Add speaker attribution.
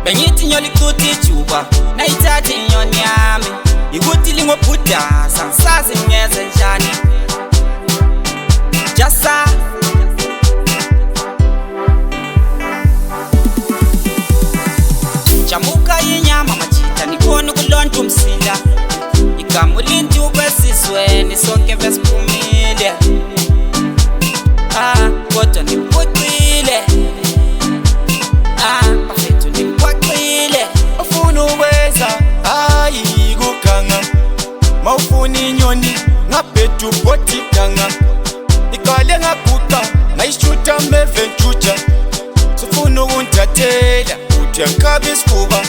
Speaker 1: bengithi nyolikuthi juba nayithatha inyoni yami ikuthi lingobhudasa ngisazi ngeze njani jasa jamuka inyama machita nikona kulonta umsila igama ulinti ukwesizweni sonke vesiphumile kodwa niphucile bafethu nikwaqile
Speaker 2: ufuna ukweza hayi kuganga mawufuna inyoni ngabhedu bodidanga ikale ngaguqa ngayishuta meventuja sifuna ukuntathela uthi angikabi isifuba